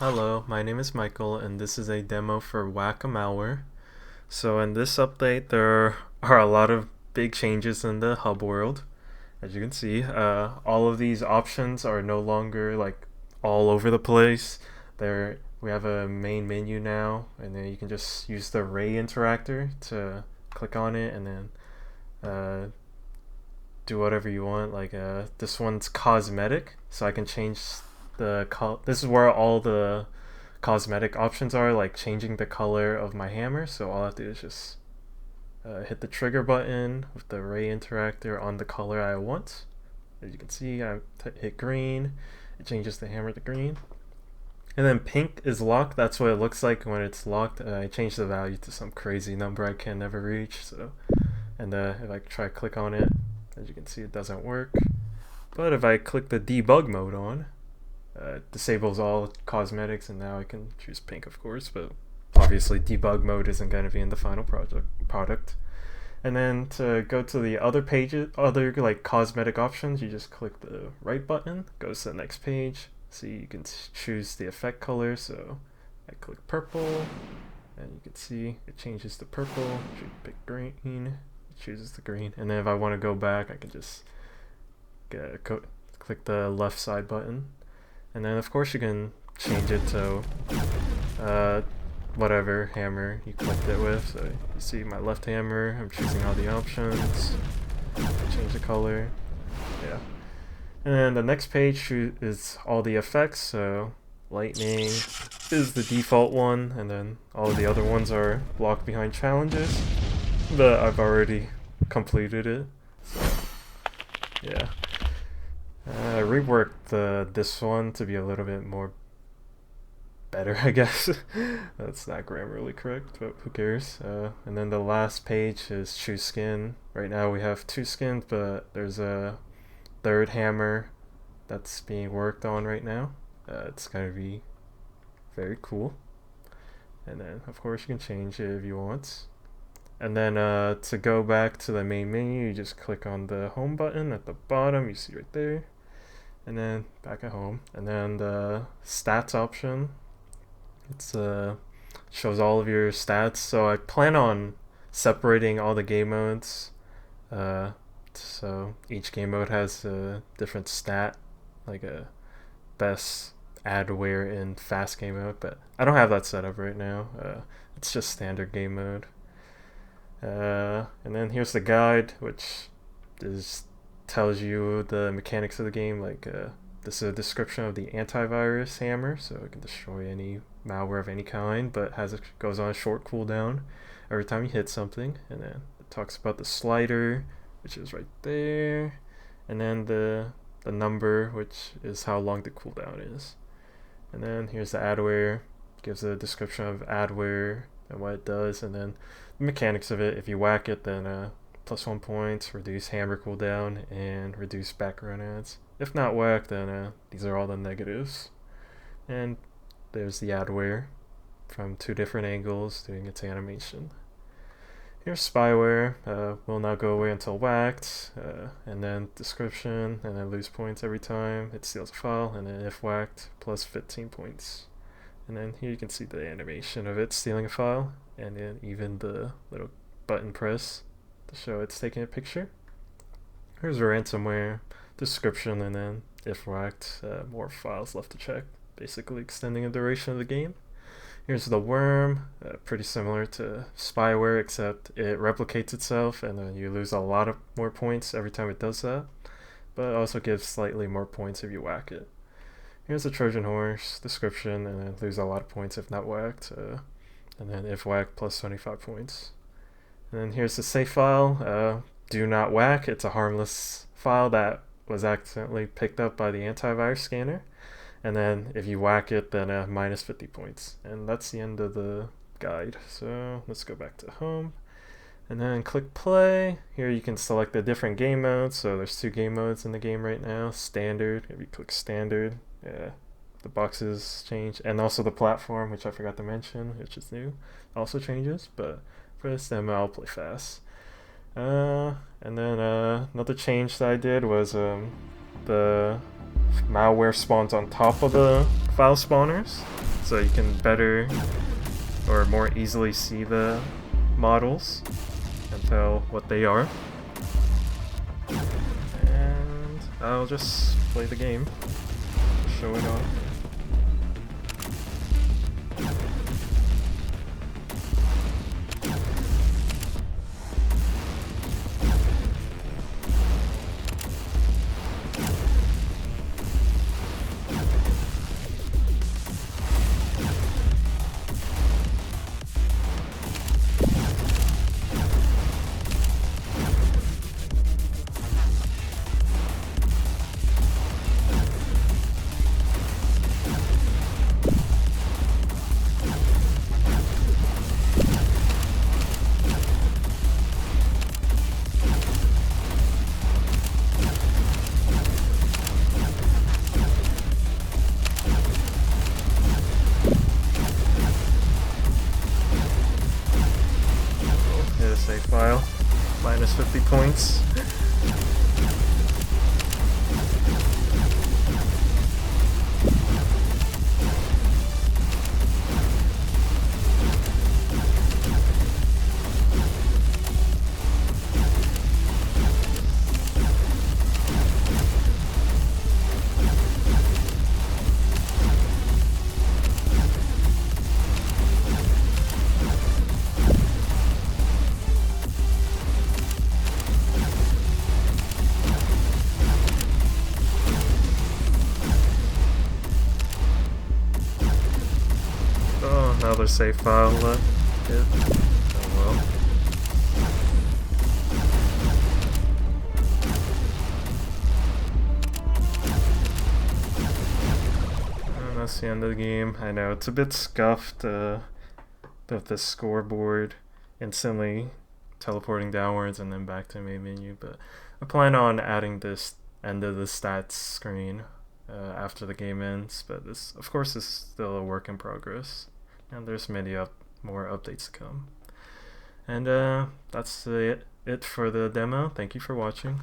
Hello, my name is Michael and this is a demo for Whack-a-Malware. So in this update there are a lot of big changes in the hub world. As you can see, all of these options are no longer like all over the place. We have a main menu now, and then you can just use the ray interactor to click on it and then uh, do whatever you want. Like this one's cosmetic, so I can change this is where all the cosmetic options are, like changing the color of my hammer. So all I have to do is just hit the trigger button with the ray interactor on the color I want. As you can see, I hit green, it changes the hammer to green. And then pink is locked. That's what it looks like when it's locked. I changed the value to some crazy number I can never reach. And if I try to click on it, as you can see, it doesn't work. But if I click the debug mode on, disables all cosmetics, and now I can choose pink, of course, but obviously debug mode isn't going to be in the final product. And then to go to the other pages, other like cosmetic options, you just click the right button, goes to the next page. So you can choose the effect color. So I click purple, and you can see it changes to purple. Pick green, it chooses the green. And then if I want to go back, I can just click the left side button. And then of course you can change it to whatever hammer you clicked it with. So you see my left hammer, I'm choosing all the options. Change the color. Yeah. And then the next page is all the effects. So lightning is the default one, and then all of the other ones are blocked behind challenges. But I've already completed it. So yeah. I reworked this one to be a little bit more better, I guess. That's not grammarly correct, but who cares? And then the last page is choose skin. Right now we have 2 skins, but there's a third hammer that's being worked on right now. It's going to be very cool. And then of course you can change it if you want. And then to go back to the main menu, you just click on the home button at the bottom, you see right there. And then back at home. And then the stats option, it's shows all of your stats. So I plan on separating all the game modes. So each game mode has a different stat, like a best adware in fast game mode, but I don't have that set up right now. It's just standard game mode. And then here's the guide, which tells you the mechanics of the game. Like this is a description of the antivirus hammer, so it can destroy any malware of any kind, but goes on a short cooldown every time you hit something. And then it talks about the slider, which is right there, and then the number, which is how long the cooldown is. And then here's the adware, gives a description of adware and what it does, and then the mechanics of it. If you whack it, then +1 points, reduce hammer cooldown, and reduce background ads. If not whacked, then these are all the negatives. And there's the adware from 2 different angles doing its animation. Here's spyware, will not go away until whacked, and then description, and then lose points every time it steals a file, and then if whacked, +15 points. And then here you can see the animation of it stealing a file, and then even the little button press to show it's taking a picture. Here's a ransomware description, and then if whacked, more files left to check, basically extending the duration of the game. Here's the worm, pretty similar to spyware, except it replicates itself, and then you lose a lot of more points every time it does that, but it also gives slightly more points if you whack it. Here's the Trojan horse description, and then lose a lot of points if not whacked, and then if whacked, +25 points. And then here's the save file, do not whack. It's a harmless file that was accidentally picked up by the antivirus scanner. And then if you whack it, then -50 points. And that's the end of the guide. So let's go back to home. And then click play. Here you can select the different game modes. So there's 2 game modes in the game right now. Standard, if you click standard, the boxes change. And also the platform, which I forgot to mention, which is new, also changes. But for this demo, I'll play fast. And then another change that I did was the malware spawns on top of the file spawners, so you can better or more easily see the models and tell what they are. And I'll just play the game, show it off. Save file, minus 50 points. Oh, another save file left. Yeah. Oh well. And that's the end of the game. I know it's a bit scuffed with the scoreboard instantly teleporting downwards and then back to the main menu, but I plan on adding this end of the stats screen after the game ends, but this, of course, is still a work in progress, and there's many more updates to come. And that's it for the demo. Thank you for watching.